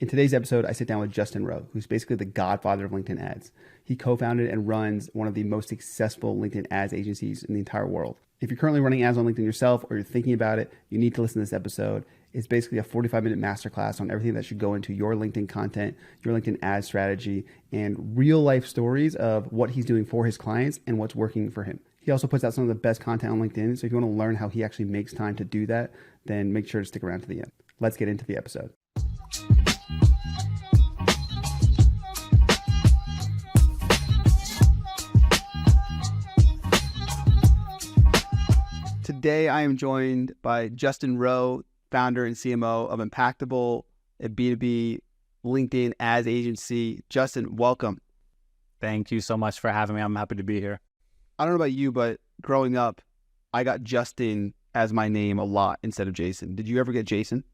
In today's episode, I sit down with Justin Rowe, who's basically the godfather of LinkedIn ads. He co-founded and runs one of the most successful LinkedIn ads agencies in the entire world. If you're currently running ads on LinkedIn yourself or you're thinking about it, you need to listen to this episode. It's basically a 45-minute masterclass on everything that should go into your LinkedIn content, your LinkedIn ad strategy, and real life stories of what he's doing for his clients and what's working for him. He also puts out some of the best content on LinkedIn. So if you want to learn how he actually makes time to do that, then make sure to stick around to the end. Let's get into the episode. Today, I am joined by Justin Rowe, founder and CMO of Impactable, a B2B LinkedIn ads agency. Justin, welcome. Thank you so much for having me. I'm happy to be here. I don't know about you, but growing up, I got Justin as my name a lot instead of Jason. Did you ever get Jason?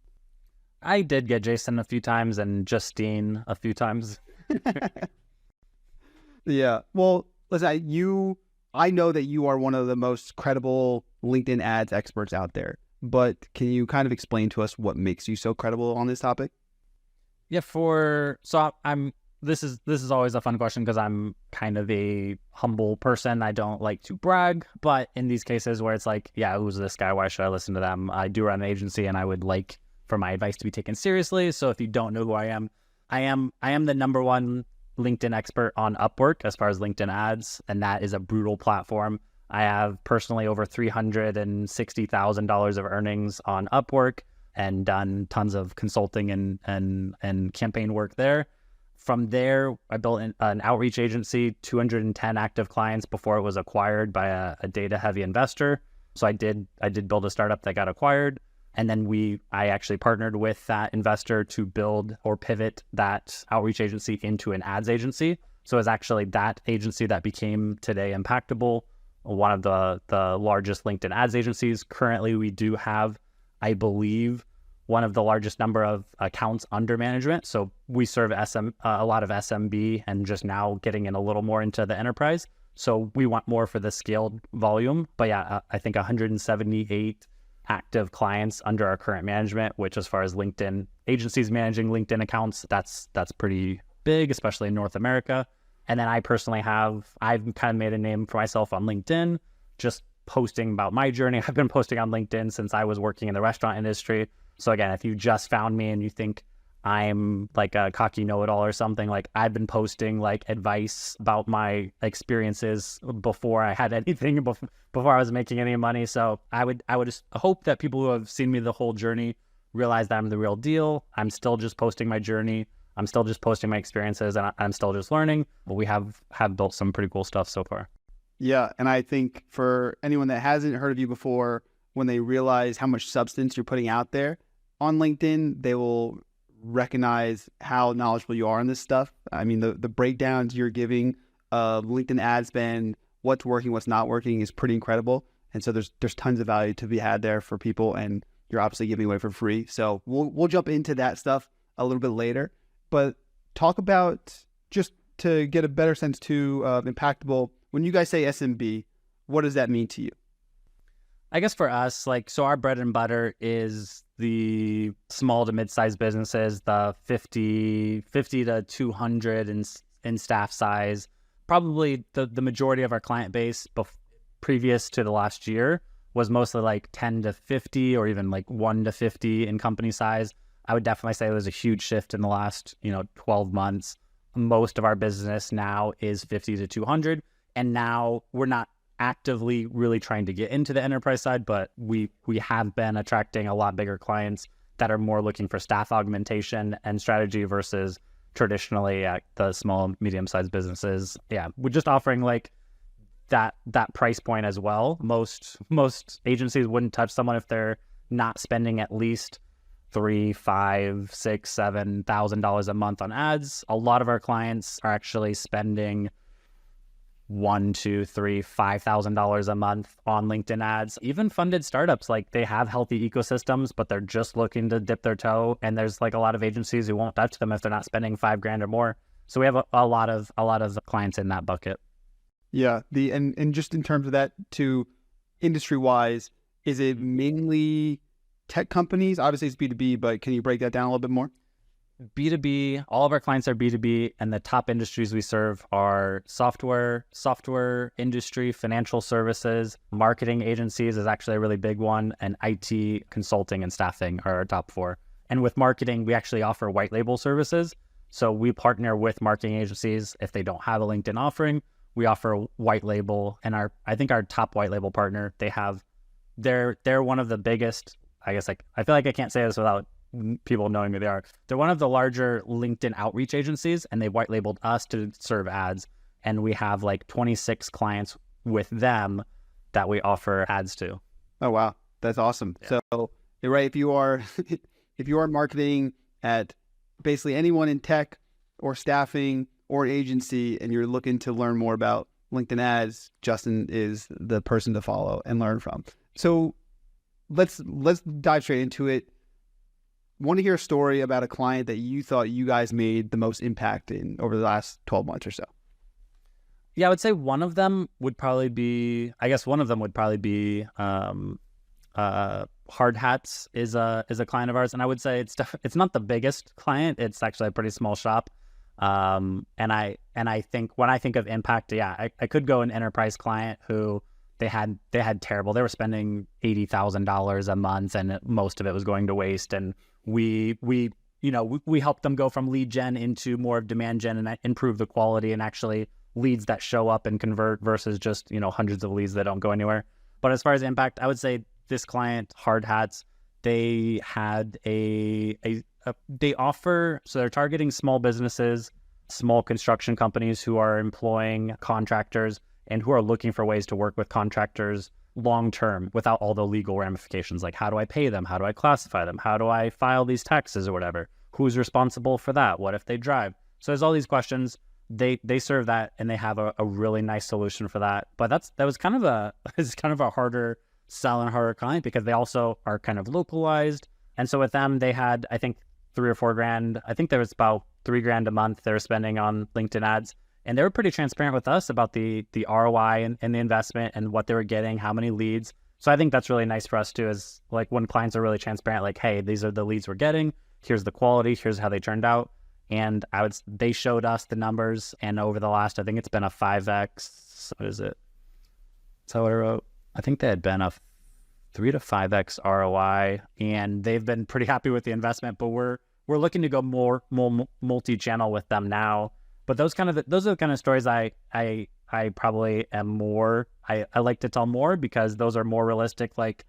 I did get Jason a few times and Justine a few times. Yeah. Well, listen, I know that you are one of the most credible LinkedIn ads experts out there, but can you kind of explain to us what makes you so credible on this topic? Yeah, this is always a fun question because I'm kind of a humble person. I don't like to brag, but in these cases where it's like, yeah, who's this guy? Why should I listen to them? I do run an agency and I would like for my advice to be taken seriously. So if you don't know who I am the number one LinkedIn expert on Upwork as far as LinkedIn ads, and that is a brutal platform. I have personally over $360,000 of earnings on Upwork and done tons of consulting and campaign work there. From there, I built an outreach agency, 210 active clients before it was acquired by a data-heavy investor. So I did build a startup that got acquired. And then I actually partnered with that investor to build or pivot that outreach agency into an ads agency. So it's actually that agency that became today Impactable, one of the largest LinkedIn ads agencies. Currently, we do have, I believe, one of the largest number of accounts under management. So we serve a lot of SMB and just now getting in a little more into the enterprise. So we want more for the scaled volume. But yeah, I think 178 active clients under our current management, which as far as LinkedIn agencies managing LinkedIn accounts, that's pretty big, especially in North America. And then I've kind of made a name for myself on LinkedIn, just posting about my journey. I've been posting on LinkedIn since I was working in the restaurant industry. So again, if you just found me and you think I'm like a cocky know-it-all or something, like I've been posting like advice about my experiences before I had anything, before I was making any money. So I would just hope that people who have seen me the whole journey realize that I'm the real deal. I'm still just posting my journey. I'm still just posting my experiences, and I'm still just learning. But we have built some pretty cool stuff so far. Yeah, and I think for anyone that hasn't heard of you before, when they realize how much substance you're putting out there on LinkedIn, they will recognize how knowledgeable you are in this stuff. I mean, the breakdowns you're giving of LinkedIn ad spend, what's working, what's not working is pretty incredible. And so there's tons of value to be had there for people, and you're obviously giving away for free. So we'll jump into that stuff a little bit later. But talk about, just to get a better sense too of Impactable, when you guys say SMB, what does that mean to you? I guess for us, so our bread and butter is the small to mid-sized businesses, the 50 to 200 in staff size. Probably the majority of our client base previous to the last year was mostly like 10 to 50 or even like 1 to 50 in company size. I would definitely say there was a huge shift in the last 12 months. Most of our business now is 50 to 200. And now we're not actively really trying to get into the enterprise side, but we have been attracting a lot bigger clients that are more looking for staff augmentation and strategy versus traditionally at the small, medium-sized businesses. Yeah, we're just offering like that price point as well. Most agencies wouldn't touch someone if they're not spending at least $3,000, $5,000, $6,000, $7,000 a month on ads. A lot of our clients are actually spending $1,000, $2,000, $3,000, $5,000 a month on LinkedIn ads. Even funded startups, like they have healthy ecosystems, but they're just looking to dip their toe. And there's like a lot of agencies who won't touch them if they're not spending $5,000 or more. So we have a lot of clients in that bucket. Yeah. And just in terms of that too, industry wise, is it mainly tech companies? Obviously it's B2B, but can you break that down a little bit more? B2B, all of our clients are B2B, and the top industries we serve are software industry, financial services, marketing agencies is actually a really big one, and IT consulting and staffing are our top four. And with marketing, we actually offer white label services. So we partner with marketing agencies. If they don't have a LinkedIn offering, we offer white label. And I think our top white label partner, they're one of the biggest, I guess, like, I feel like I can't say this without people knowing who they are. They're one of the larger LinkedIn outreach agencies, and they white labeled us to serve ads. And we have like 26 clients with them that we offer ads to. Oh, wow. That's awesome. Yeah. So you're right. If you are, if you are marketing at basically anyone in tech or staffing or agency, and you're looking to learn more about LinkedIn ads, Justin is the person to follow and learn from. So let's dive straight into it. Want to hear a story about a client that you thought you guys made the most impact in over the last 12 months or so? Yeah, I would say one of them would probably be Hard Hats is a client of ours, and I would say it's not the biggest client. It's actually a pretty small shop. And I think when I think of impact, yeah, I could go an enterprise client who they had terrible. They were spending $80,000 a month, and most of it was going to waste. And we helped them go from lead gen into more of demand gen and improve the quality and actually leads that show up and convert versus just, hundreds of leads that don't go anywhere. But as far as impact, I would say this client, Hard Hats, they had they offer, so they're targeting small businesses, small construction companies who are employing contractors and who are looking for ways to work with contractors long term without all the legal ramifications. Like, how do I pay them? How do I classify them? How do I file these taxes or whatever? Who's responsible for that? What if they drive? So there's all these questions. They serve that, and they have a really nice solution for that. But that was kind of a harder sell and harder client because they also are kind of localized. And so with them, they had, I think, $3 or $4 grand. I think there was about $3 grand a month they were spending on LinkedIn ads. And they were pretty transparent with us about the ROI and the investment and what they were getting, how many leads. So I think that's really nice for us too, is like when clients are really transparent, like, hey, these are the leads we're getting. Here's the quality. Here's how they turned out. And they showed us the numbers. And over the last, I think it's been a 5X. What is it? That's what I wrote. I think they had been a 3 to 5X ROI, and they've been pretty happy with the investment. But we're looking to go more multi-channel with them now. But those are the kind of stories I probably am more, I like to tell more because those are more realistic. Like,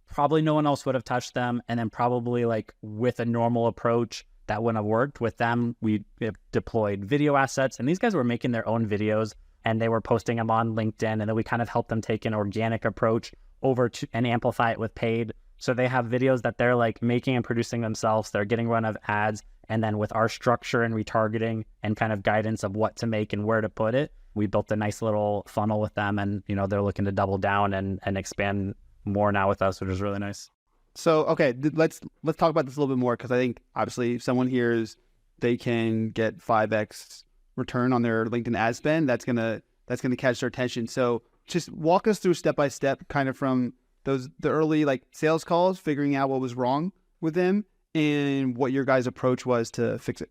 probably no one else would have touched them. And then probably like with a normal approach that wouldn't have worked with them. We deployed video assets, and these guys were making their own videos and they were posting them on LinkedIn. And then we kind of helped them take an organic approach over to and amplify it with paid. So they have videos that they're like making and producing themselves. They're getting run of ads. And then with our structure and retargeting and kind of guidance of what to make and where to put it, we built a nice little funnel with them. And, they're looking to double down and expand more now with us, which is really nice. So, okay, let's talk about this a little bit more, because I think obviously if someone hears they can get 5X return on their LinkedIn ad spend, that's gonna catch their attention. So just walk us through step by step, kind of from the early like sales calls, figuring out what was wrong with them and what your guys' approach was to fix it.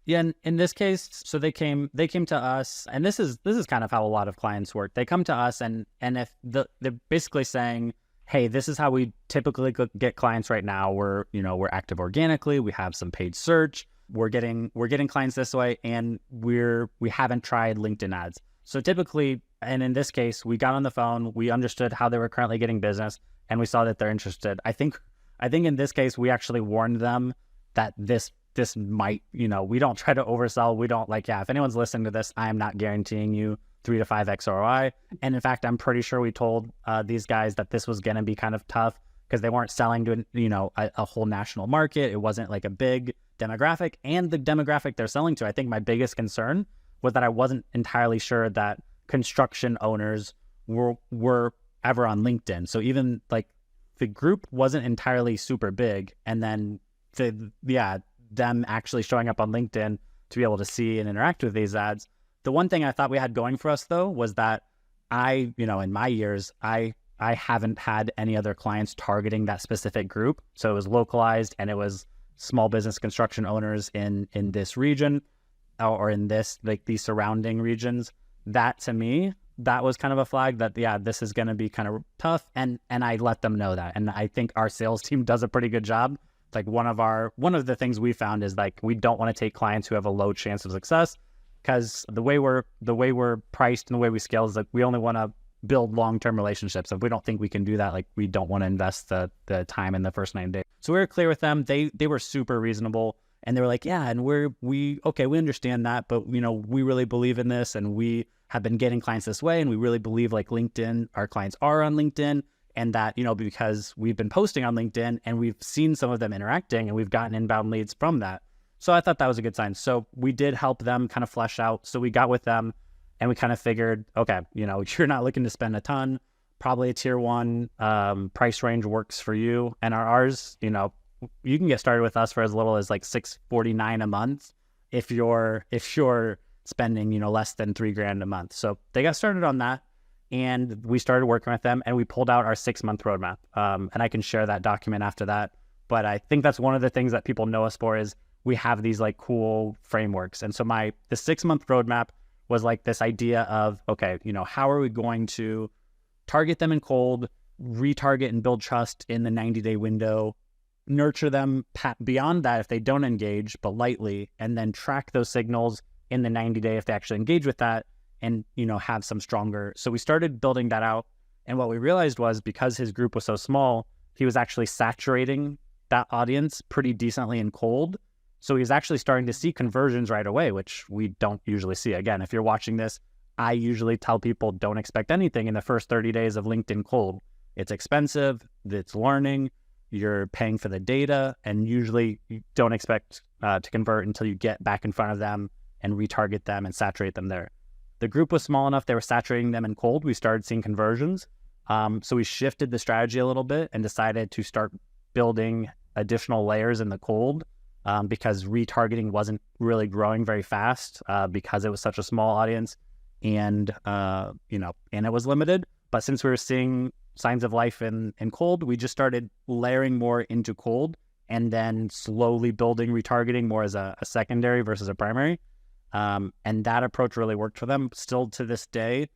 Yeah, in this case, so they came to us, and this is kind of how a lot of clients work. They come to us, and if they're basically saying, hey, this is how we typically get clients right now. We're active organically. We have some paid search. We're getting clients this way, and we haven't tried LinkedIn ads. So typically, and in this case, we got on the phone, we understood how they were currently getting business, and we saw that they're interested. I think in this case, we actually warned them that this might, we don't try to oversell. We don't if anyone's listening to this, I'm not guaranteeing you 3 to 5X ROI. And in fact, I'm pretty sure we told these guys that this was going to be kind of tough because they weren't selling to, a whole national market. It wasn't like a big demographic, and the demographic they're selling to, I think my biggest concern was that I wasn't entirely sure that construction owners were ever on LinkedIn. So even like the group wasn't entirely super big. And then them actually showing up on LinkedIn to be able to see and interact with these ads. The one thing I thought we had going for us though was that in my years, I haven't had any other clients targeting that specific group. So it was localized and it was small business construction owners in this region or in this, like these surrounding regions. That to me, that was kind of a flag that, yeah, this is going to be kind of tough. And I let them know that. And I think our sales team does a pretty good job. Like one of the things we found is like, we don't want to take clients who have a low chance of success, because the way we're priced and the way we scale is like, we only want to build long-term relationships. If we don't think we can do that, like we don't want to invest the time in the first 9 days. So we were clear with them. They were super reasonable, and they were like, yeah, and we understand that, but we really believe in this, and we have been getting clients this way, and we really believe like LinkedIn, our clients are on LinkedIn, and that, because we've been posting on LinkedIn and we've seen some of them interacting and we've gotten inbound leads from that. So I thought that was a good sign. So we did help them kind of flesh out. So we got with them and we kind of figured, okay, you're not looking to spend a ton, probably a tier 1 price range works for you. And ours, you can get started with us for as little as like $649 a month if you're spending, less than $3,000 a month. So they got started on that, and we started working with them, and we pulled out our 6-month roadmap. And I can share that document after that. But I think that's one of the things that people know us for, is we have these like cool frameworks. And so the 6-month roadmap was like this idea of, okay, how are we going to target them in cold, retarget and build trust in the 90-day window, nurture them beyond that if they don't engage, but lightly, and then track those signals in the 90-day if they actually engage with that, and have some stronger. So we started building that out, and what we realized was, because his group was so small, he was actually saturating that audience pretty decently in cold. So he's actually starting to see conversions right away, which we don't usually see. Again, if you're watching this, I usually tell people don't expect anything in the first 30 days of LinkedIn cold. It's expensive, it's learning, you're paying for the data, and usually you don't expect to convert until you get back in front of them and retarget them and saturate them there. The group was small enough, they were saturating them in cold. We started seeing conversions. So we shifted the strategy a little bit and decided to start building additional layers in the cold, because retargeting wasn't really growing very fast because it was such a small audience, and and it was limited. But since we were seeing signs of life in cold, we just started layering more into cold, and then slowly building retargeting more as a secondary versus a primary. And that approach really worked for them. Still to this day,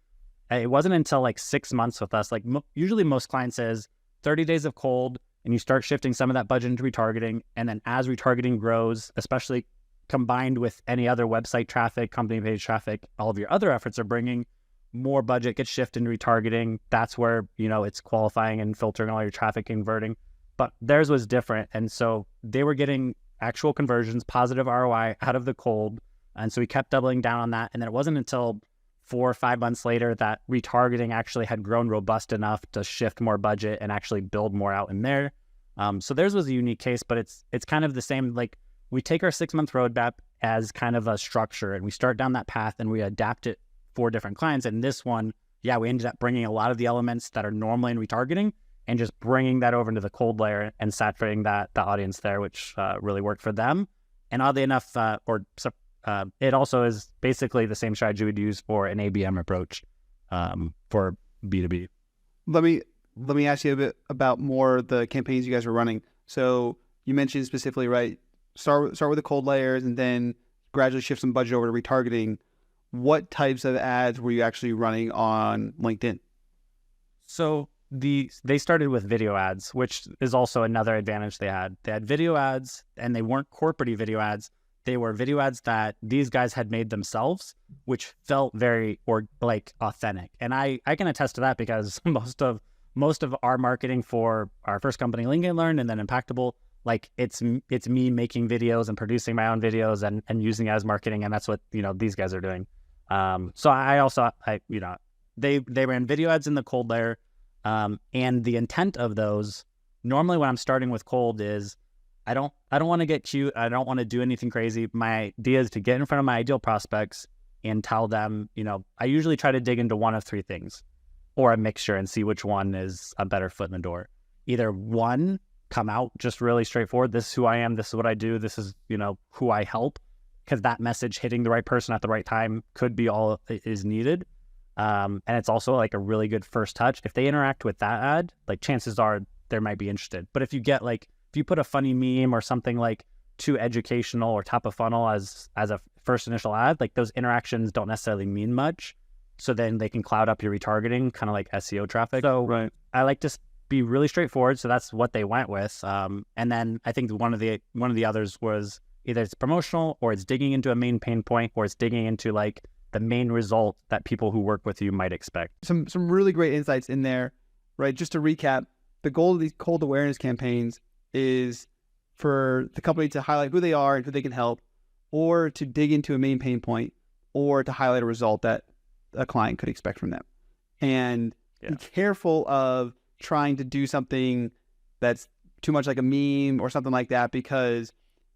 it wasn't until like 6 months with us, like usually most clients says 30 days of cold, and you start shifting some of that budget into retargeting. And then as retargeting grows, especially combined with any other website traffic, company page traffic, all of your other efforts are bringing more budget, gets shifted into retargeting. That's where, it's qualifying and filtering all your traffic, converting. But theirs was different. And so they were getting actual conversions, positive ROI out of the cold. And so we kept doubling down on that. And then it wasn't until 4 or 5 months later that retargeting actually had grown robust enough to shift more budget and actually build more out in there. So theirs was a unique case, but it's kind of the same. Like, we take our 6-month roadmap as kind of a structure, and we start down that path and we adapt it for different clients. And this one, yeah, we ended up bringing a lot of the elements that are normally in retargeting and just bringing that over into the cold layer and saturating the audience there, which really worked for them. And oddly enough, it also is basically the same strategy we'd use for an ABM approach for B2B. Let me ask you a bit about more the campaigns you guys were running. So you mentioned specifically, right, start with the cold layers and then gradually shift some budget over to retargeting. What types of ads were you actually running on LinkedIn? So they started with video ads, which is also another advantage they had. They had video ads, and they weren't corporate video ads. They were video ads that these guys had made themselves, which felt very authentic. And I can attest to that, because most of our marketing for our first company, LinkedIn Learn, and then Impactable, like it's me making videos and producing my own videos and using it as marketing, and that's what these guys are doing. So they ran video ads in the cold layer, and the intent of those, normally when I'm starting with cold, is I don't want to get cute. I don't want to do anything crazy. My idea is to get in front of my ideal prospects and tell them, I usually try to dig into one of 3 things, or a mixture, and see which one is a better foot in the door. Either one, come out just really straightforward. This is who I am. This is what I do. This is, who I help, because that message hitting the right person at the right time could be all is needed. And it's also like a really good first touch. If they interact with that ad, like chances are they might be interested. But if you get if you put a funny meme or something like too educational or top of funnel as a first initial ad, like those interactions don't necessarily mean much. So then they can cloud up your retargeting, kind of like SEO traffic. So Right. I like to be really straightforward. So that's what they went with. And then I think one of the others was either it's promotional or it's digging into a main pain point or it's digging into like the main result that people who work with you might expect. Some really great insights in there, right? Just to recap, the goal of these cold awareness campaigns is for the company to highlight who they are and who they can help, or to dig into a main pain point, or to highlight a result that a client could expect from them. And be careful of trying to do something that's too much like a meme or something like that, because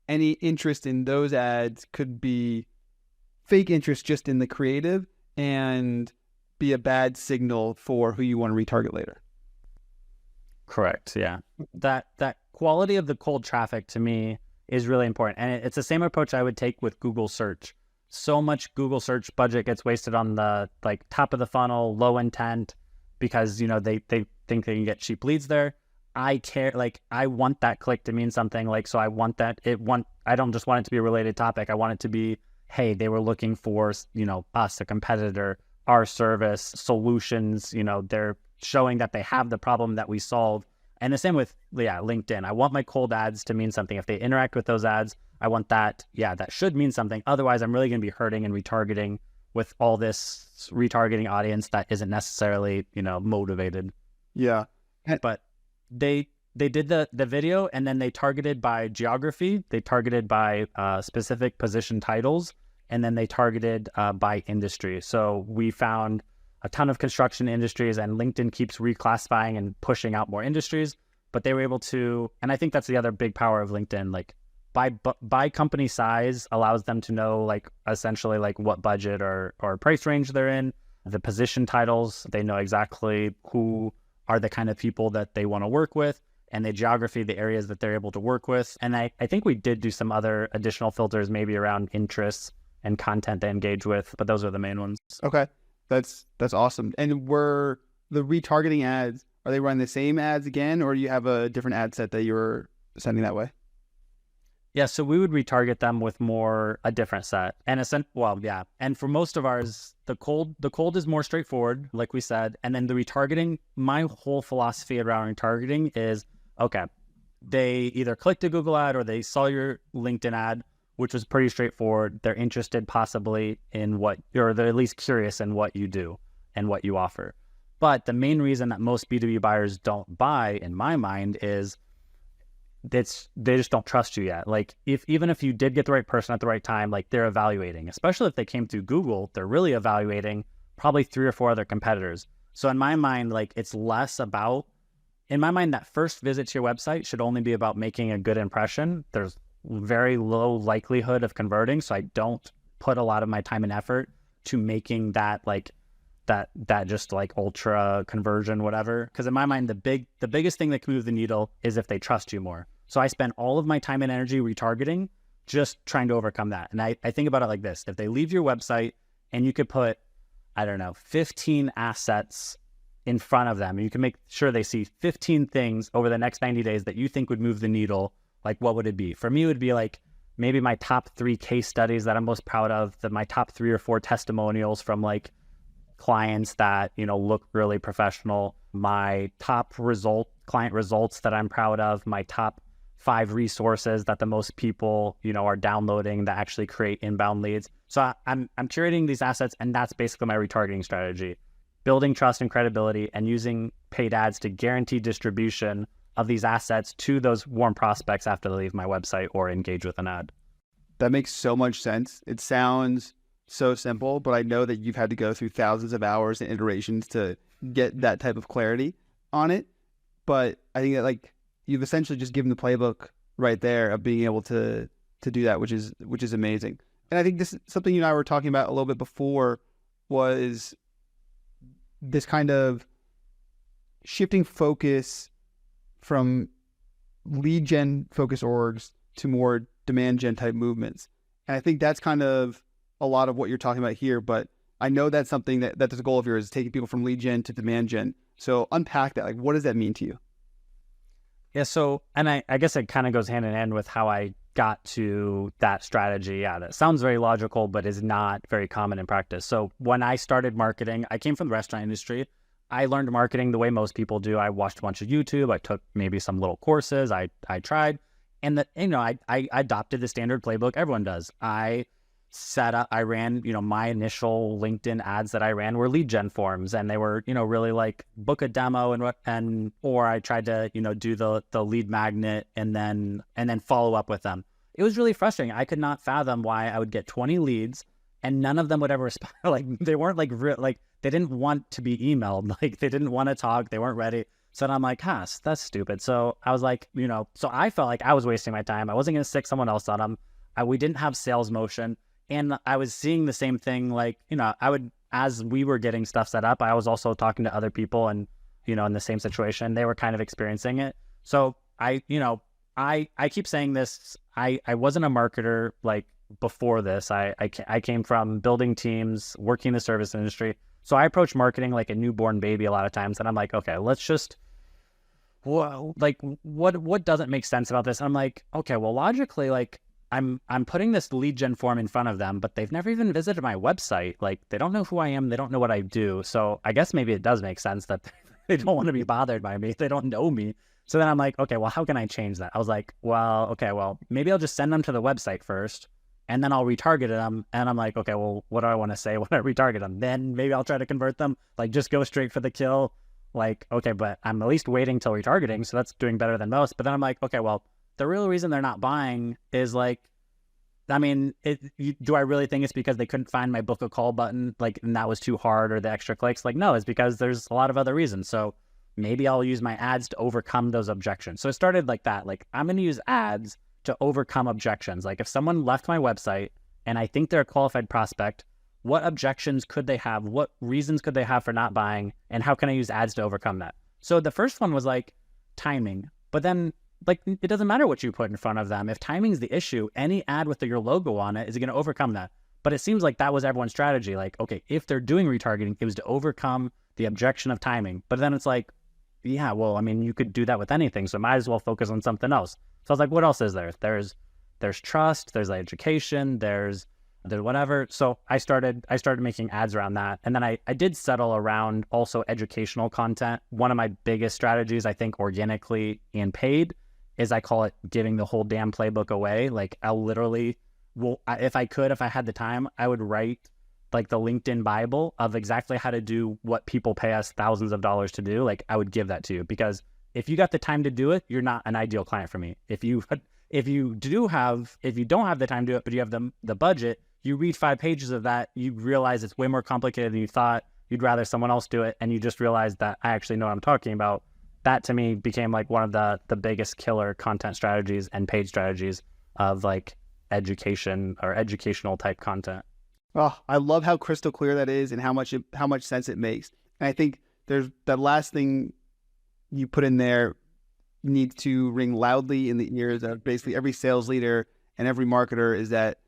any interest in those ads could be fake interest just in the creative and be a bad signal for who you want to retarget later. Correct. Yeah. That quality of the cold traffic to me is really important. And it's the same approach I would take with Google search. So much Google search budget gets wasted on the like top of the funnel, low intent, because, you know, they think they can get cheap leads there. I care, like, I want that click to mean something. Like, so I want that I don't just want it to be a related topic. I want it to be, hey, they were looking for, you know, us, a competitor, our service, solutions, you know, they're showing that they have the problem that we solve. And the same with, LinkedIn. I want my cold ads to mean something. If they interact with those ads, I want that, that should mean something. Otherwise, I'm really going to be hurting and retargeting with all this retargeting audience that isn't necessarily, you know, motivated. Yeah. But they did the video, and then they targeted by geography, they targeted by specific position titles, and then they targeted by industry. So we found a ton of construction industries, and LinkedIn keeps reclassifying and pushing out more industries, but they were able to, and I think that's the other big power of LinkedIn, like by company size allows them to know, like, essentially like what budget or price range they're in. The position titles, they know exactly who are the kind of people that they want to work with, and the geography, the areas that they're able to work with. And I think we did do some other additional filters, maybe around interests and content they engage with, but those are the main ones. Okay. That's awesome. And were the retargeting ads, are they running the same ads again, or do you have a different ad set that you're sending that way? Yeah, so we would retarget them with a different set. And and for most of ours, the cold is more straightforward, like we said. And then the retargeting, my whole philosophy around retargeting is, okay, they either clicked a Google ad or they saw your LinkedIn ad, which was pretty straightforward. They're interested possibly in or they're at least curious in what you do and what you offer. But the main reason that most B2B buyers don't buy, in my mind, is they just don't trust you yet. Like, even if you did get the right person at the right time, like, they're evaluating, especially if they came through Google, they're really evaluating probably 3 or 4 other competitors. So in my mind, like, it's less about, in my mind, that first visit to your website should only be about making a good impression. There's very low likelihood of converting, so I don't put a lot of my time and effort to making that like that just like ultra conversion, whatever. Because in my mind, the biggest thing that can move the needle is if they trust you more. So I spend all of my time and energy retargeting, just trying to overcome that. And I think about it like this: if they leave your website and you could put, I don't know, 15 assets in front of them, and you can make sure they see 15 things over the next 90 days that you think would move the needle, like, what would it be? For me, it would be like maybe my top 3 case studies that I'm most proud of, my top 3 or 4 testimonials from like clients that, you know, look really professional, my top client results that I'm proud of, my top 5 resources that the most people, you know, are downloading that actually create inbound leads. So I'm curating these assets, and that's basically my retargeting strategy: building trust and credibility and using paid ads to guarantee distribution of these assets to those warm prospects after they leave my website or engage with an ad. That makes so much sense. It sounds so simple, but I know that you've had to go through thousands of hours and iterations to get that type of clarity on it. But I think that, like, you've essentially just given the playbook right there of being able to do that, which is amazing. And I think this is something you and I were talking about a little bit before, was this kind of shifting focus from lead gen focus orgs to more demand gen type movements. And I think that's kind of a lot of what you're talking about here, but I know that's something that's a goal of yours, is taking people from lead gen to demand gen. So unpack that. Like, what does that mean to you? Yeah. So, and I guess it kind of goes hand in hand with how I got to that strategy. Yeah, that sounds very logical, but is not very common in practice. So when I started marketing, I came from the restaurant industry. I learned marketing the way most people do. I watched a bunch of YouTube. I took maybe some little courses. I tried, and I adopted the standard playbook everyone does. I ran, my initial LinkedIn ads that I ran were lead gen forms, and they were, really like book a demo or I tried to, do the lead magnet and then follow up with them. It was really frustrating. I could not fathom why I would get 20 leads and none of them would ever respond. Like they weren't like they didn't want to be emailed. Like they didn't want to talk. They weren't ready. So then I'm like, that's stupid. So I was like, so I felt like I was wasting my time. I wasn't going to stick someone else on them. We didn't have sales motion. And I was seeing the same thing, like, as we were getting stuff set up, I was also talking to other people and, in the same situation, they were kind of experiencing it. So I keep saying this, I wasn't a marketer like before this. I came from building teams, working in the service industry. So I approach marketing like a newborn baby a lot of times. And I'm like, okay, let's just, whoa, like what doesn't make sense about this? I'm like, okay, well, logically, like, I'm putting this lead gen form in front of them, but they've never even visited my website. Like they don't know who I am. They don't know what I do. So I guess maybe it does make sense that they don't want to be bothered by me. They don't know me. So then I'm like, okay, well, how can I change that? I was like, well, maybe I'll just send them to the website first and then I'll retarget them. And I'm like, okay, well, what do I want to say when I retarget them? Then maybe I'll try to convert them, like just go straight for the kill. Like, okay, but I'm at least waiting till retargeting. So that's doing better than most. But then I'm like, okay, well, the real reason they're not buying is like, I mean, do I really think it's because they couldn't find my book a call button, like, and that was too hard or the extra clicks? Like, no, it's because there's a lot of other reasons. So maybe I'll use my ads to overcome those objections. So it started like that. Like, I'm going to use ads to overcome objections. Like if someone left my website and I think they're a qualified prospect, what objections could they have? What reasons could they have for not buying? And how can I use ads to overcome that? So the first one was like timing, but then like it doesn't matter what you put in front of them. If timing is the issue, any ad with your logo on it is going to overcome that. But it seems like that was everyone's strategy. Like, okay, if they're doing retargeting, it was to overcome the objection of timing. But then it's like, yeah, well, I mean, you could do that with anything. So might as well focus on something else. So I was like, what else is there? There's trust, there's education, there's whatever. So I started making ads around that. And then I did settle around also educational content. One of my biggest strategies, I think, organically and paid, is I call it giving the whole damn playbook away. Like I'll literally, if I had the time, I would write like the LinkedIn Bible of exactly how to do what people pay us thousands of dollars to do. Like I would give that to you, because if you got the time to do it, you're not an ideal client for me. If you don't have the time to do it, but you have the budget, you read 5 pages of that, you realize it's way more complicated than you thought. You'd rather someone else do it. And you just realize that I actually know what I'm talking about. That to me became like one of the biggest killer content strategies and paid strategies of like education or educational type content. Oh, I love how crystal clear that is and how much sense it makes. And I think there's that last thing you put in there needs to ring loudly in the ears of basically every sales leader and every marketer, is that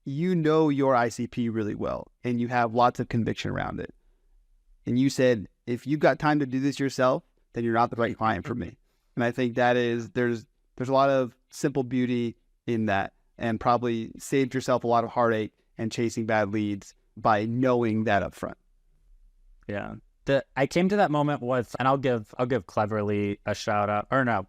you know your ICP really well and you have lots of conviction around it. And you said, if you've got time to do this yourself, then you're not the right client for me. And I think that is, there's a lot of simple beauty in that, and probably saved yourself a lot of heartache and chasing bad leads by knowing that up front. Yeah. I came to that moment with, and I'll give Cleverly a shout out, or no,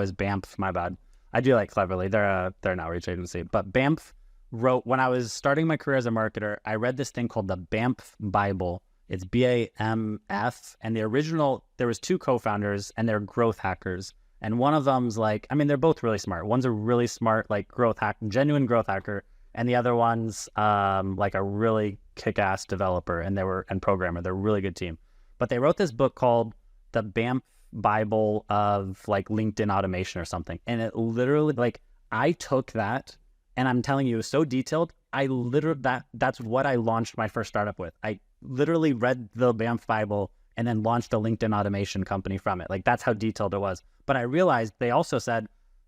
it's BAMF, my bad. I do like Cleverly. They're an outreach agency, but BAMF wrote, when I was starting my career as a marketer, I read this thing called the BAMF Bible. It's BAMF, and the original, there was 2 co-founders and they're growth hackers. And one of them's like, I mean, they're both really smart. One's a really smart, like genuine growth hacker. And the other one's like a really kick-ass developer and programmer. They're a really good team. But they wrote this book called the BAMF Bible of like LinkedIn automation or something. And it literally, like, I took that, and I'm telling you, it was so detailed. That's what I launched my first startup with. I literally read the BAMF Bible and then launched a LinkedIn automation company from it. Like, that's how detailed it was. But I realized they also said,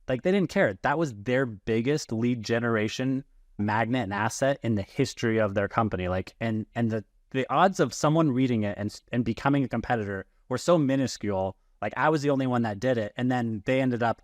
like, they didn't care. That was their biggest lead generation magnet and asset in the history of their company. Like, and the odds of someone reading it and becoming a competitor were so minuscule. Like, I was the only one that did it. And then we ended up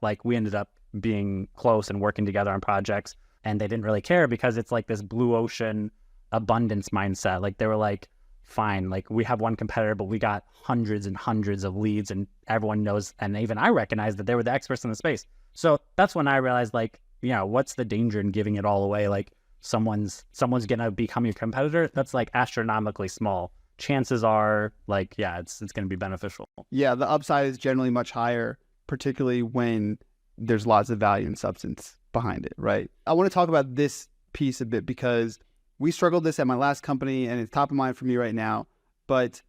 being close and working together on projects. And they didn't really care because it's like this blue ocean abundance mindset. Like they were like, fine, like we have one competitor, but we got hundreds and hundreds of leads and everyone knows. And even I recognized that they were the experts in the space. So that's when I realized like, what's the danger in giving it all away? Like someone's going to become your competitor. That's like astronomically small. Chances are like, yeah, it's going to be beneficial. Yeah. The upside is generally much higher, particularly when there's lots of value and substance behind it. Right. I want to talk about this piece a bit because we struggled this at my last company and it's top of mind for me right now, but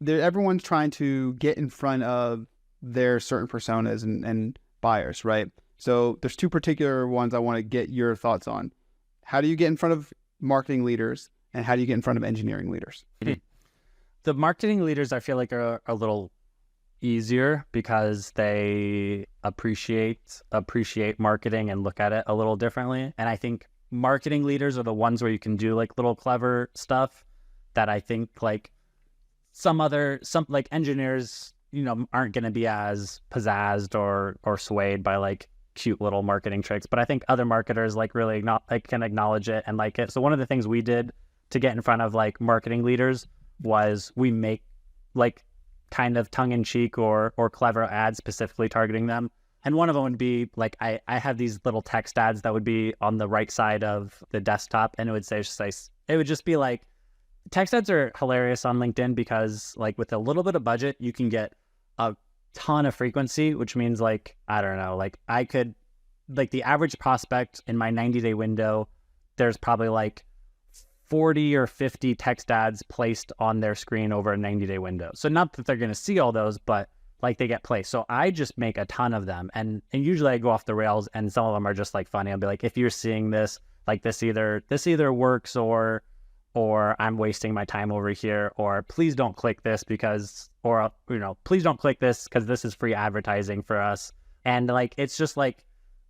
everyone's trying to get in front of their certain personas and buyers, right? So there's two particular ones I want to get your thoughts on. How do you get in front of marketing leaders and how do you get in front of engineering leaders? The marketing leaders, I feel like are a little easier because they appreciate marketing and look at it a little differently. And I think marketing leaders are the ones where you can do like little clever stuff that I think like some like engineers, aren't going to be as pizzazzed or swayed by like cute little marketing tricks. But I think other marketers like really can acknowledge it and like it. So one of the things we did to get in front of like marketing leaders was we make like kind of tongue in cheek or clever ads specifically targeting them. And one of them would be like, I have these little text ads that would be on the right side of the desktop. And it would it would just be like, text ads are hilarious on LinkedIn because like with a little bit of budget, you can get a ton of frequency, which means like, I don't know, like I could, like the average prospect in my 90-day window, there's probably like 40 or 50 text ads placed on their screen over a 90-day window. So not that they're going to see all those, but like they get placed. So I just make a ton of them. And usually I go off the rails and some of them are just like funny. I'll be like, if you're seeing this, like this either works or I'm wasting my time over here, or please don't click this because, please don't click this because this is free advertising for us. And like, it's just like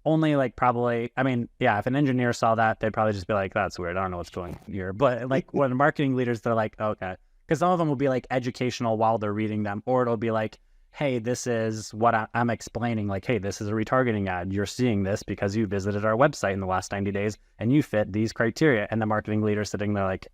only like probably, I mean, yeah, if an engineer saw that, they'd probably just be like, that's weird. I don't know what's going on here. But like when marketing leaders, they're like, okay, because some of them will be like educational while they're reading them, or it'll be like, hey, this is what I'm explaining. Like, hey, this is a retargeting ad. You're seeing this because you visited our website in the last 90 days and you fit these criteria. And the marketing leader sitting there like,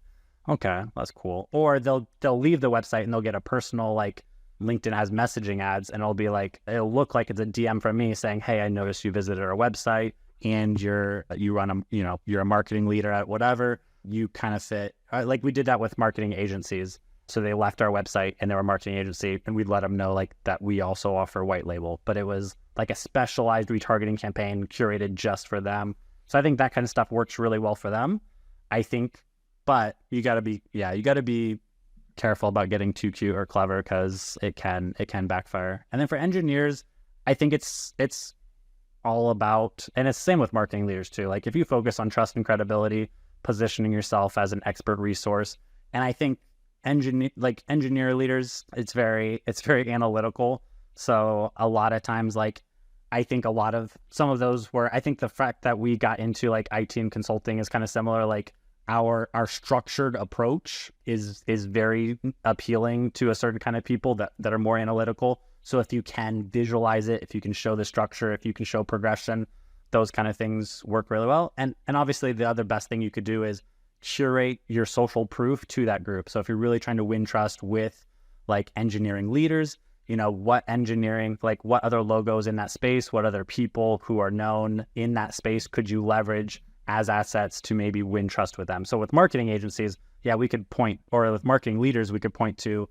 okay, that's cool. Or they'll leave the website and they'll get a personal, like LinkedIn has messaging ads and it'll be like, it'll look like it's a DM from me saying, hey, I noticed you visited our website and you're a marketing leader at whatever. You kind of fit, like we did that with marketing agencies. So they left our website and they were a marketing agency and we'd let them know like that we also offer white label, but it was like a specialized retargeting campaign curated just for them. So I think that kind of stuff works really well for them, I think, but you gotta be careful about getting too cute or clever because it can backfire. And then for engineers, I think it's all about, and it's the same with marketing leaders too. Like if you focus on trust and credibility, positioning yourself as an expert resource, and I think engineer leaders, it's very analytical. So a lot of times, like I think some of those were, I think the fact that we got into like IT and consulting is kind of similar. Like our structured approach is very appealing to a certain kind of people that are more analytical. So if you can visualize it, if you can show the structure, if you can show progression, those kind of things work really well. And obviously the other best thing you could do is curate your social proof to that group. So if you're really trying to win trust with like engineering leaders, what engineering, like what other logos in that space, what other people who are known in that space could you leverage as assets to maybe win trust with them. So with marketing agencies, yeah, we could point, or with marketing leaders, we could point to,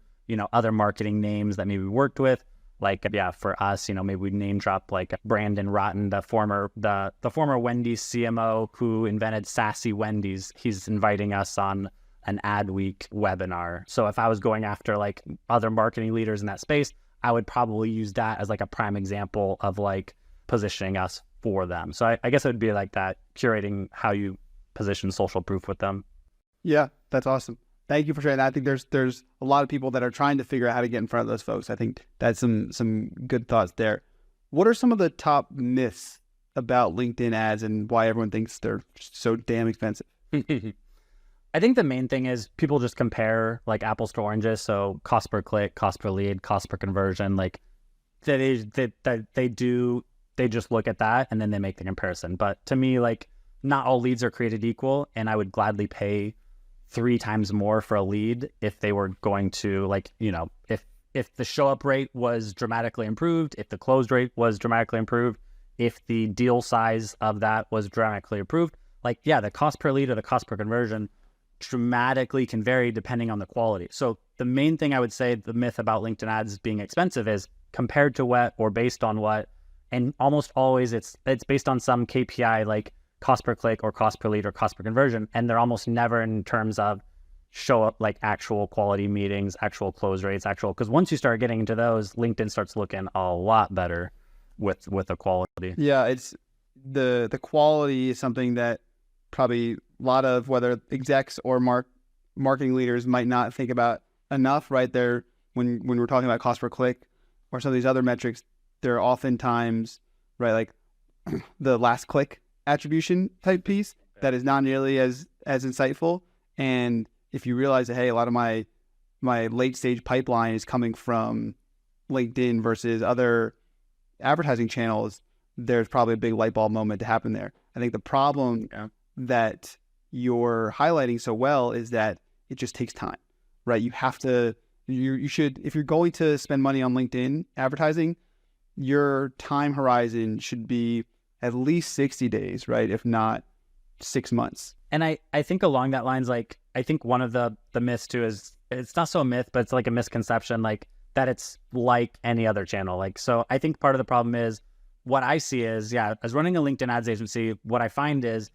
other marketing names that maybe we worked with. Like, yeah, for us, maybe we name drop like Brandon Rotten, the former Wendy's CMO who invented Sassy Wendy's. He's inviting us on an ad week webinar. So if I was going after like other marketing leaders in that space, I would probably use that as like a prime example of like positioning us for them. So I guess it would be like that, curating how you position social proof with them. Yeah, that's awesome. Thank you for sharing that. I think there's a lot of people that are trying to figure out how to get in front of those folks. I think that's some good thoughts there. What are some of the top myths about LinkedIn ads and why everyone thinks they're so damn expensive? I think the main thing is people just compare like apples to oranges. So cost per click, cost per lead, cost per conversion, like they do they just look at that and then they make the comparison. But to me, like, not all leads are created equal, and I would gladly pay 3 times more for a lead if they were going to, like, you know, if the show up rate was dramatically improved, if the close rate was dramatically improved, if the deal size of that was dramatically improved, like, yeah, the cost per lead or the cost per conversion dramatically can vary depending on the quality. So the main thing I would say, the myth about LinkedIn ads being expensive is compared to what or based on what, and almost always it's based on some KPI like cost per click or cost per lead or cost per conversion, and they're almost never in terms of show up like actual quality meetings, actual close rates, because once you start getting into those, LinkedIn starts looking a lot better with the quality. Yeah, it's the quality is something that probably a lot of whether execs or marketing leaders might not think about enough, right? There, when we're talking about cost per click or some of these other metrics, they're oftentimes, right, like the last click attribution type piece that is not nearly as insightful. And if you realize that, hey, a lot of my late stage pipeline is coming from LinkedIn versus other advertising channels, there's probably a big light bulb moment to happen there. I think the problem that you're highlighting so well is that it just takes time, right? You have to, you should, if you're going to spend money on LinkedIn advertising, your time horizon should be at least 60 days, right? If not 6 months. And I think along that lines, like, I think one of the myths too is, it's not so a myth, but it's like a misconception, like that it's like any other channel. Like, so I think part of the problem is what I see is, as running a LinkedIn ads agency, what I find is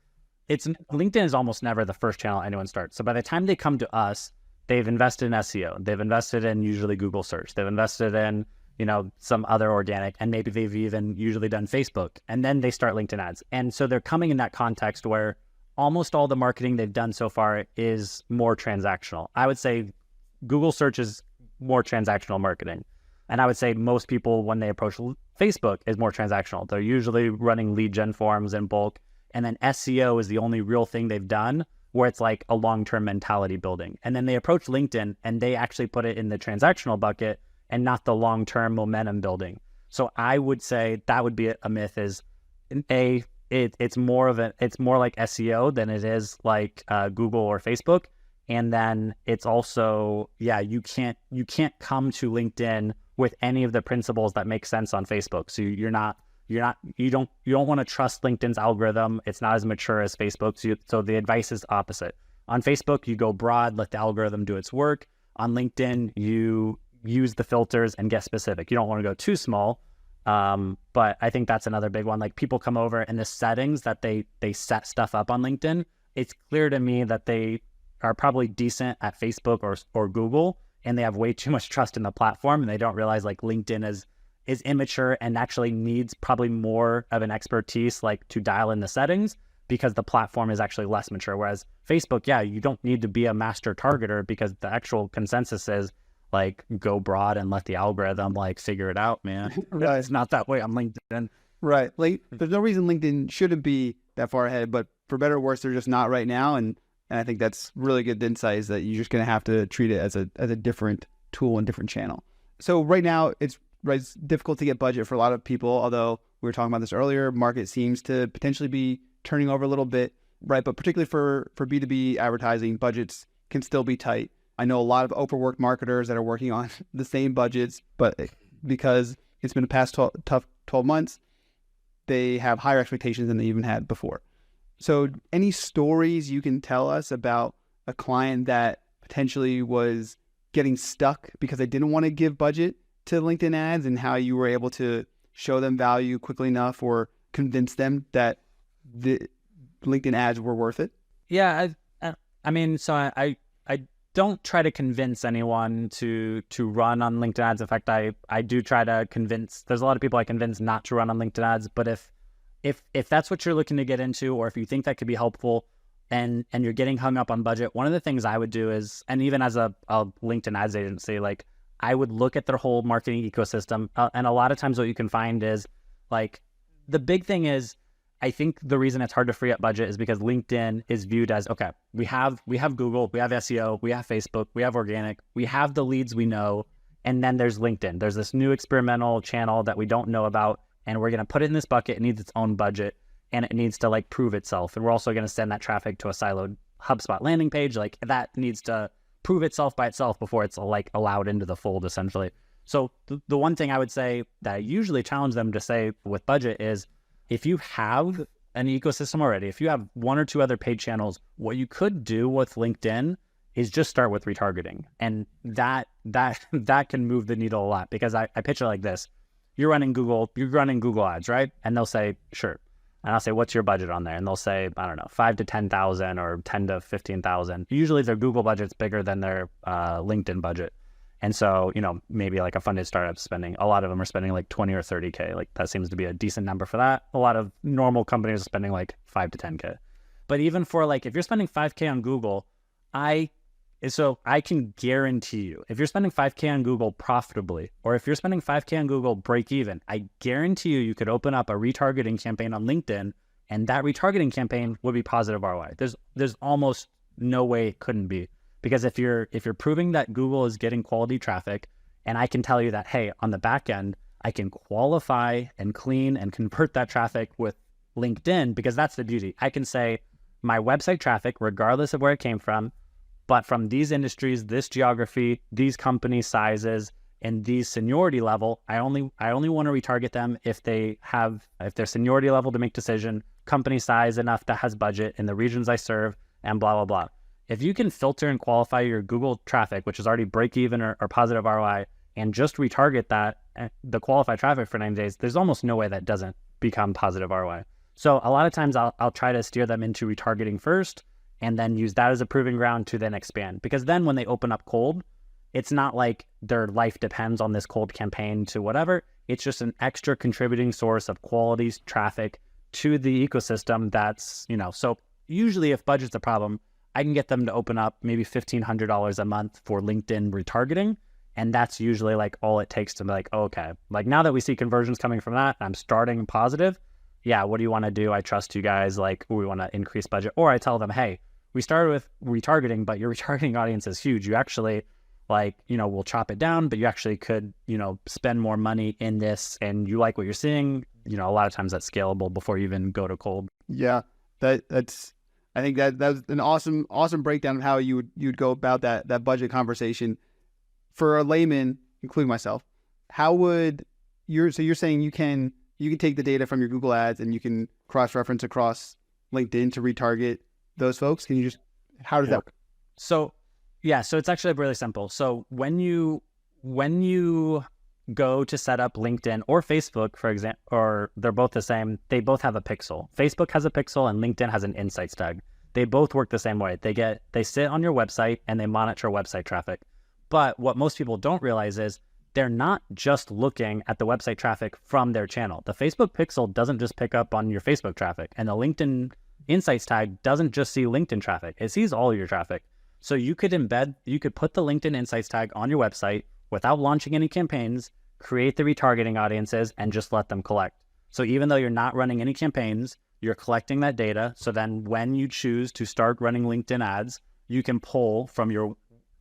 LinkedIn is almost never the first channel anyone starts. So by the time they come to us, they've invested in SEO, they've invested in usually Google search, they've invested in, you know, some other organic, and maybe they've even usually done Facebook, and then they start LinkedIn ads. And so they're coming in that context where almost all the marketing they've done so far is more transactional. I would say Google search is more transactional marketing. And I would say most people, when they approach Facebook, is more transactional. They're usually running lead gen forms in bulk. And then SEO is the only real thing they've done where it's like a long-term mentality building. And then they approach LinkedIn and they actually put it in the transactional bucket and not the long-term momentum building. So I would say that would be a myth is it's more like SEO than it is like Google or Facebook. And then it's also, you can't come to LinkedIn with any of the principles that make sense on Facebook. So you don't want to trust LinkedIn's algorithm. It's not as mature as Facebook. So the advice is opposite. On Facebook, you go broad, let the algorithm do its work. On LinkedIn, you use the filters and get specific. You don't want to go too small. But I think that's another big one. Like, people come over and the settings that they set stuff up on LinkedIn, it's clear to me that they are probably decent at Facebook or Google, and they have way too much trust in the platform, and they don't realize like LinkedIn is immature and actually needs probably more of an expertise like to dial in the settings because the platform is actually less mature. Whereas Facebook, you don't need to be a master targeter because the actual consensus is like go broad and let the algorithm like figure it out, man. Right. It's not that way on LinkedIn. Right. Like, there's no reason LinkedIn shouldn't be that far ahead, but for better or worse, they're just not right now. And I think that's really good insight, is that you're just going to have to treat it as a different tool and different channel. So right now it's difficult to get budget for a lot of people, although we were talking about this earlier, market seems to potentially be turning over a little bit, right? But particularly for B2B advertising, budgets can still be tight. I know a lot of overworked marketers that are working on the same budgets, but because it's been the past 12 months, they have higher expectations than they even had before. So any stories you can tell us about a client that potentially was getting stuck because they didn't want to give budget to LinkedIn ads, and how you were able to show them value quickly enough or convince them that the LinkedIn ads were worth it? Yeah, I mean, so I don't try to convince anyone to run on LinkedIn ads. In fact, I do try to convince. There's a lot of people I convince not to run on LinkedIn ads. But if that's what you're looking to get into, or if you think that could be helpful, and you're getting hung up on budget, one of the things I would do is, and even as a LinkedIn ads agency, like, I would look at their whole marketing ecosystem. And a lot of times what you can find is, like, the big thing is, I think the reason it's hard to free up budget is because LinkedIn is viewed as, okay, we have Google, we have SEO, we have Facebook, we have organic, we have the leads we know, and then there's LinkedIn. There's this new experimental channel that we don't know about, and we're going to put it in this bucket. It needs its own budget, and it needs to like prove itself. And we're also going to send that traffic to a siloed HubSpot landing page. Like that needs to prove itself by itself before it's like allowed into the fold, essentially. So the one thing I would say that I usually challenge them to say with budget is, if you have an ecosystem already, if you have one or two other paid channels, what you could do with LinkedIn is just start with retargeting. And that can move the needle a lot, because I pitch it like this. You're running Google ads, right? And they'll say, sure. And I'll say, what's your budget on there? And they'll say, I don't know, 5 to 10,000 or 10 to 15,000. Usually their Google budget's bigger than their LinkedIn budget. And so, maybe like a funded startup spending, a lot of them are spending like 20 or 30K. Like that seems to be a decent number for that. A lot of normal companies are spending like 5 to 10K. But even for like, if you're spending 5K on Google, I can guarantee you, if you're spending 5K on Google profitably, or if you're spending 5K on Google break even, I guarantee you could open up a retargeting campaign on LinkedIn, and that retargeting campaign would be positive ROI. There's almost no way it couldn't be. Because if you're proving that Google is getting quality traffic, and I can tell you that, hey, on the back end, I can qualify and clean and convert that traffic with LinkedIn, because that's the beauty. I can say my website traffic, regardless of where it came from, but from these industries, this geography, these company sizes, and these seniority level, I only want to retarget them if their seniority level to make decision, company size enough that has budget in the regions I serve, and blah, blah, blah. If you can filter and qualify your Google traffic, which is already break even or positive ROI, and just retarget that, the qualified traffic for 90 days, there's almost no way that doesn't become positive ROI. So a lot of times I'll try to steer them into retargeting first, and then use that as a proving ground to then expand. Because then when they open up cold, it's not like their life depends on this cold campaign to whatever. It's just an extra contributing source of quality traffic to the ecosystem that's, so usually if budget's a problem, I can get them to open up maybe $1,500 a month for LinkedIn retargeting. And that's usually like all it takes to be like, oh, okay, like now that we see conversions coming from that, I'm starting positive. Yeah, what do you want to do? I trust you guys. Like, we want to increase budget. Or I tell them, hey, we started with retargeting, but your retargeting audience is huge. You actually we'll chop it down, but you actually could, spend more money in this, and you like what you're seeing. A lot of times that's scalable before you even go to cold. Yeah, I think that's an awesome breakdown of how you'd go about that budget conversation. For a layman, including myself, how would you're saying you can take the data from your Google ads and you can cross-reference across LinkedIn to retarget those folks? How does that work? So it's actually really simple. So when you go to set up LinkedIn or Facebook, for example, or they're both the same, they both have a pixel. Facebook has a pixel and LinkedIn has an insights tag. They both work the same way. They sit on your website and they monitor website traffic. But what most people don't realize is they're not just looking at the website traffic from their channel. The Facebook pixel doesn't just pick up on your Facebook traffic, and the LinkedIn insights tag doesn't just see LinkedIn traffic. It sees all your traffic. So you could put the LinkedIn insights tag on your website without launching any campaigns, create the retargeting audiences, and just let them collect. So even though you're not running any campaigns, you're collecting that data. So then when you choose to start running LinkedIn ads, you can pull from your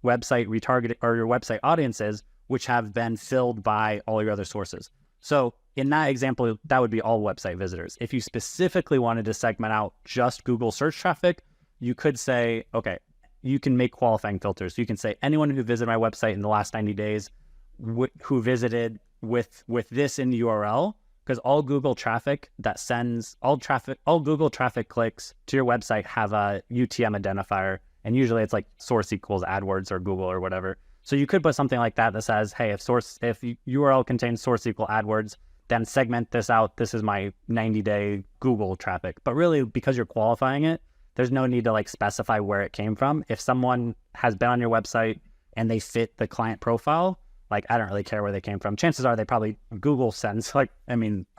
website retargeting or your website audiences, which have been filled by all your other sources. So in that example, that would be all website visitors. If you specifically wanted to segment out just Google search traffic, you could say, okay, you can make qualifying filters. You can say anyone who visited my website in the last 90 days, who visited with this in the URL, because all Google traffic that sends, all Google traffic clicks to your website have a UTM identifier. And usually it's like source equals AdWords or Google or whatever. So you could put something like that says, hey, if URL contains source equal AdWords, then segment this out. This is my 90-day Google traffic. But really, because you're qualifying it, there's no need to like specify where it came from. If someone has been on your website and they fit the client profile, like I don't really care where they came from. Chances are they probably Google sends a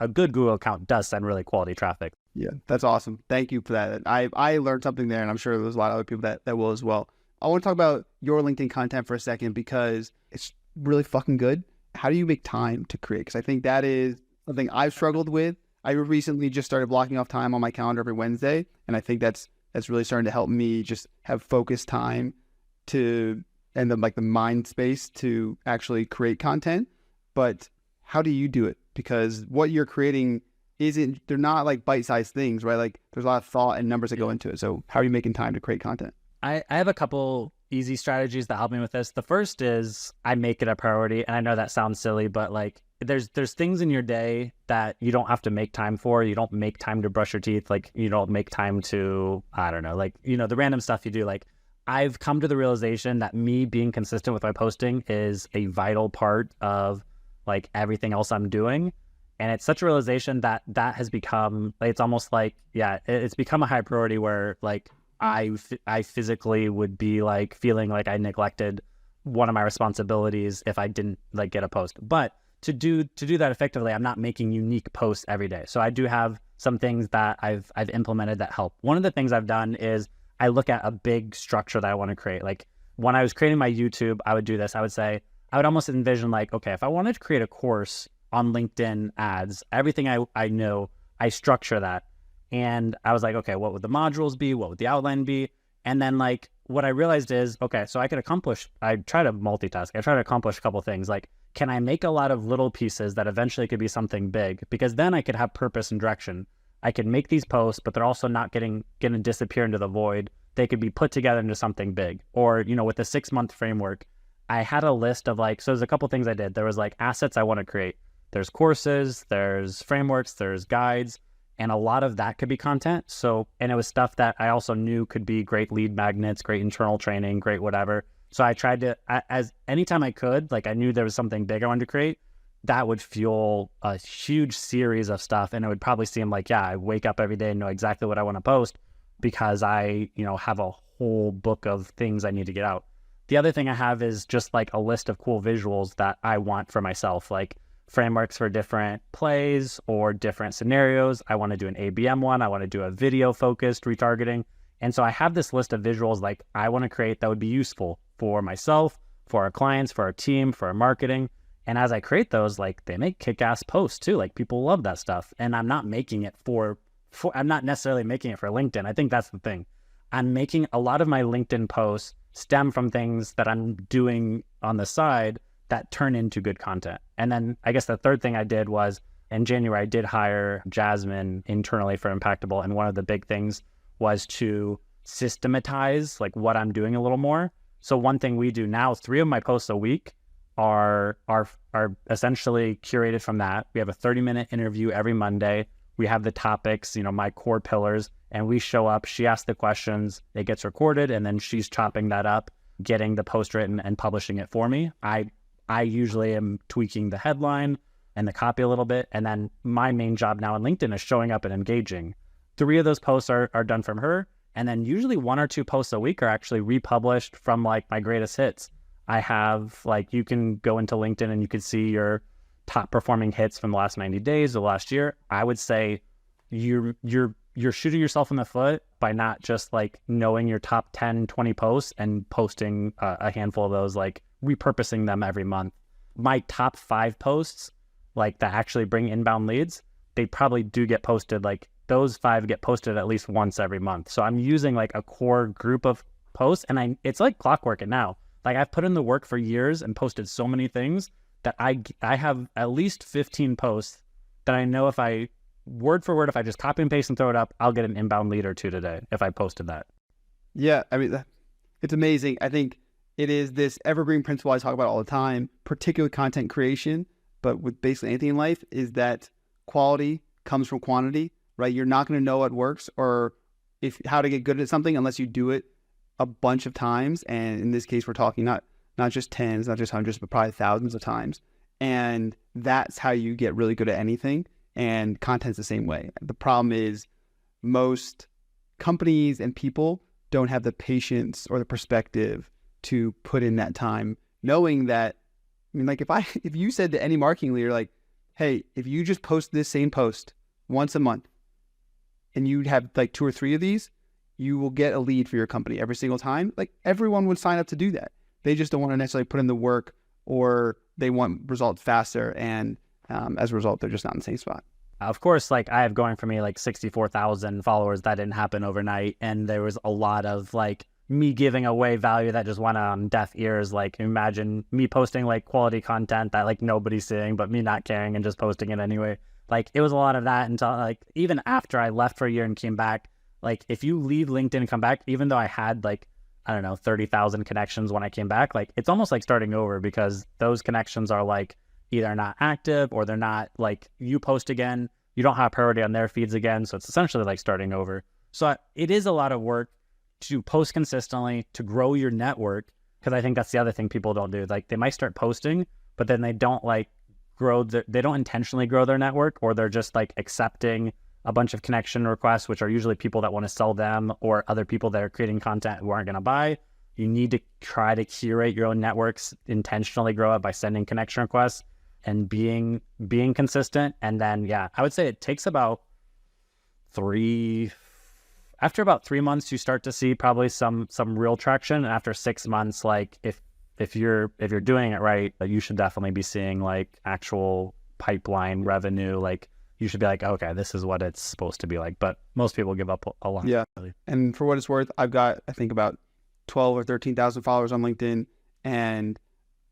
good Google account does send really quality traffic. Yeah, that's awesome. Thank you for that. I learned something there, and I'm sure there's a lot of other people that will as well. I want to talk about your LinkedIn content for a second because it's really fucking good. How do you make time to create? Because I think that is something I've struggled with. I recently just started blocking off time on my calendar every Wednesday, and I think that's really starting to help me just have focused time and the mind space to actually create content. But how do you do it? because what you're creating they're not like bite-sized things, right? Like there's a lot of thought and numbers that go into it. So how are you making time to create content? I have a couple easy strategies that help me with this. The first is I make it a priority. And I know that sounds silly, but like there's things in your day that you don't have to make time for. You don't make time to brush your teeth. Like you don't make time to, I don't know, like, the random stuff you do. Like I've come to the realization that me being consistent with my posting is a vital part of like everything else I'm doing. And it's such a realization that has become, like, it's almost like, it's become a high priority where like I physically would be like feeling like I neglected one of my responsibilities if I didn't like get a post. But to do that effectively, I'm not making unique posts every day. So I do have some things that I've implemented that help. One of the things I've done is I look at a big structure that I want to create. Like when I was creating my YouTube, I would do this. I would almost envision like, okay, if I wanted to create a course on LinkedIn ads, everything I know, I structure that. And I was like, okay, what would the modules be? What would the outline be? And then like what I realized is, okay, so I try to multitask. I try to accomplish a couple things. Like, can I make a lot of little pieces that eventually could be something big? Because then I could have purpose and direction. I could make these posts, but they're also not going to disappear into the void. They could be put together into something big. Or, with the 6-month framework, I had a list of like, so there's a couple things I did. There was like assets I want to create. There's courses, there's frameworks, there's guides, and a lot of that could be content. So, and it was stuff that I also knew could be great lead magnets, great internal training, great whatever. So I tried to, as anytime I could, like I knew there was something big I wanted to create, that would fuel a huge series of stuff. And it would probably seem like, I wake up every day and know exactly what I want to post because I, have a whole book of things I need to get out. The other thing I have is just like a list of cool visuals that I want for myself, like frameworks for different plays or different scenarios. I want to do an ABM one. I want to do a video focused retargeting. And so I have this list of visuals like I want to create that would be useful for myself, for our clients, for our team, for our marketing. And as I create those, like they make kick-ass posts too. Like people love that stuff. And I'm not making it I'm not necessarily making it for LinkedIn. I think that's the thing. I'm making a lot of my LinkedIn posts stem from things that I'm doing on the side that turn into good content. And then I guess the third thing I did was in January, I did hire Jasmine internally for Impactable. And one of the big things was to systematize like what I'm doing a little more. So one thing we do now, 3 of my posts a week are essentially curated from that. We have a 30-minute interview every Monday. We have the topics, my core pillars, and we show up. She asks the questions, it gets recorded, and then she's chopping that up, getting the post written and publishing it for me. I usually am tweaking the headline and the copy a little bit. And then my main job now on LinkedIn is showing up and engaging. 3 of those posts are done from her. And then usually 1 or 2 posts a week are actually republished from like my greatest hits. I have like, you can go into LinkedIn and you can see your top performing hits from the last 90 days or last year. I would say you're shooting yourself in the foot by not just like knowing your top 10, 20 posts and posting a handful of those, like repurposing them every month. My top 5 posts, like that actually bring inbound leads, they probably do get posted. Like those 5 get posted at least once every month. So I'm using like a core group of posts and it's like clockworking now. Like I've put in the work for years and posted so many things that I have at least 15 posts that I know if I word for word, if I just copy and paste and throw it up, I'll get an inbound lead or 2 today if I posted that. Yeah, I mean, it's amazing. I think it is this evergreen principle I talk about all the time, particularly content creation, but with basically anything in life, is that quality comes from quantity, right? You're not going to know what works or how to get good at something unless you do it a bunch of times. And in this case, we're talking not just tens, not just hundreds, but probably thousands of times. And that's how you get really good at anything. And content's the same way. The problem is most companies and people don't have the patience or the perspective to put in that time, knowing that, I mean, like if you said to any marketing leader, like, hey, if you just post this same post once a month and you have like 2 or 3 of these, you will get a lead for your company every single time. Like everyone would sign up to do that. They just don't want to necessarily put in the work or they want results faster. And as a result, they're just not in the same spot. Of course, like I have going for me like 64,000 followers. That didn't happen overnight. And there was a lot of like me giving away value that just went on deaf ears. Like imagine me posting like quality content that like nobody's seeing, but me not caring and just posting it anyway. Like it was a lot of that until like even after I left for a year and came back. Like if you leave LinkedIn and come back, even though I had like, I don't know, 30,000 connections when I came back, like it's almost like starting over because those connections are like either not active or they're not like you post again, you don't have priority on their feeds again. So it's essentially like starting over. So it is a lot of work to post consistently, to grow your network. Cause I think that's the other thing people don't do. Like they might start posting, but then they don't like they don't intentionally grow their network, or they're just like accepting a bunch of connection requests, which are usually people that want to sell them or other people that are creating content who aren't going to buy. You need to try to curate your own networks, intentionally grow it by sending connection requests and being consistent. And then, yeah, I would say it takes about after about 3 months, you start to see probably some real traction. And after 6 months, like if you're doing it right, you should definitely be seeing like actual pipeline revenue. Like you should be like, okay, this is what it's supposed to be like. But most people give up a lot. Yeah. And for what it's worth, I've got, I think about 12 or 13,000 followers on LinkedIn, and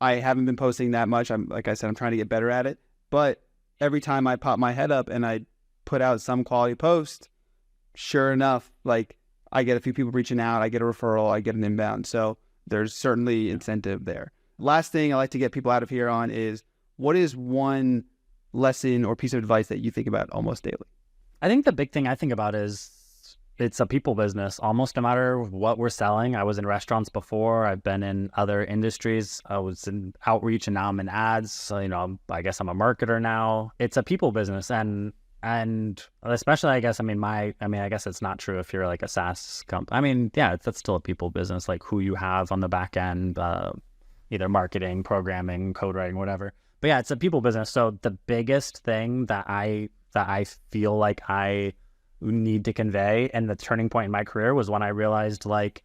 I haven't been posting that much. Like I said, I'm trying to get better at it. But every time I pop my head up and I put out some quality post, sure enough, like I get a few people reaching out, I get a referral, I get an inbound. So there's certainly incentive there. Last thing I like to get people out of here on is, what is one lesson or piece of advice that you think about almost daily? I think the big thing I think about is it's a people business. Almost no matter what we're selling. I was in restaurants before. I've been in other industries. I was in outreach and now I'm in ads. So, I guess I'm a marketer now. It's a people business. And especially, I guess, I guess it's not true if you're like a SaaS company. Yeah, that's still a people business, like who you have on the back end, either marketing, programming, code writing, whatever. But yeah, it's a people business. So the biggest thing that I feel like I need to convey, and the turning point in my career was when I realized like,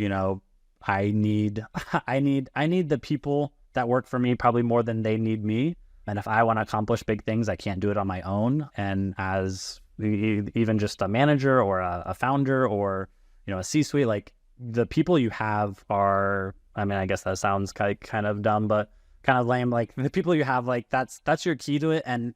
I need the people that work for me probably more than they need me. And if I want to accomplish big things, I can't do it on my own. And as even just a manager or a founder or, a C-suite, like the people you have are, I guess that sounds kind of dumb, but kind of lame. Like the people you have, like that's your key to it. And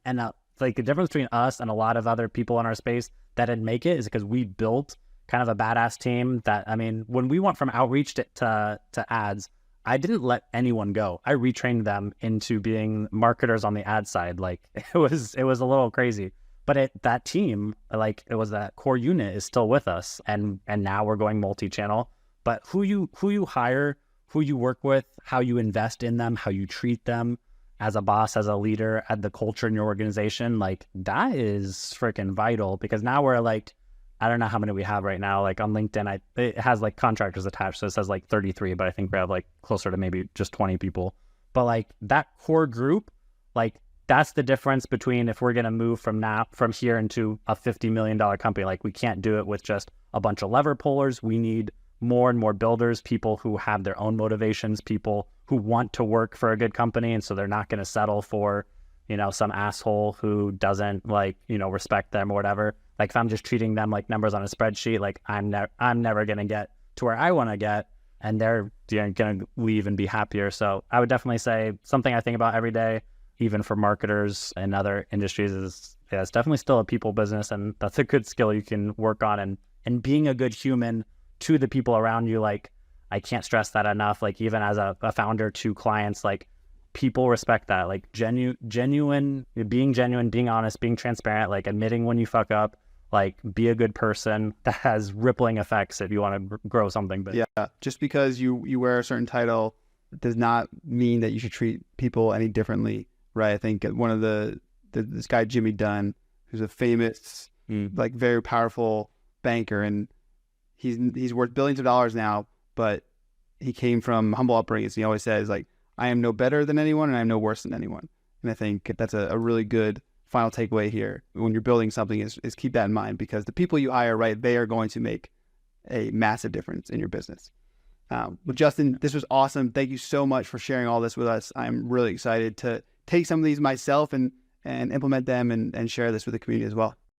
like the difference between us and a lot of other people in our space that didn't make it is because we built kind of a badass team that, when we went from outreach to ads, I didn't let anyone go. I retrained them into being marketers on the ad side. Like it was a little crazy, but that team, like it was that core unit is still with us. And now we're going multi-channel, but who you hire, who you work with, how you invest in them, how you treat them as a boss, as a leader, at the culture in your organization, like that is freaking vital. Because now we're like, I don't know how many we have right now. Like on LinkedIn, it has like contractors attached. So it says like 33, but I think we have like closer to maybe just 20 people. But like that core group, like that's the difference between if we're going to move from here into a $50 million company. Like we can't do it with just a bunch of lever pullers. We need more and more builders, people who have their own motivations, people who want to work for a good company. And so they're not going to settle for, some asshole who doesn't respect them or whatever. Like if I'm just treating them like numbers on a spreadsheet, like I'm never going to get to where I want to get, and they're going to leave and be happier. So I would definitely say something I think about every day, even for marketers and other industries, is it's definitely still a people business. And that's a good skill you can work on, and being a good human to the people around you. Like I can't stress that enough. Like even as a founder to clients, like people respect that, like genuine, being honest, being transparent, like admitting when you fuck up, like be a good person. That has rippling effects if you want to grow something big. Yeah. Just because you wear a certain title does not mean that you should treat people any differently. Right. I think one of this guy, Jimmy Dunn, who's a famous, like very powerful banker, and he's worth billions of dollars now, but he came from humble upbringings. He always says like, I am no better than anyone and I am no worse than anyone. And I think that's a really good final takeaway here when you're building something is keep that in mind, because the people you hire, right, they are going to make a massive difference in your business. Well, Justin, this was awesome. Thank you so much for sharing all this with us. I'm really excited to take some of these myself and implement them and share this with the community as well.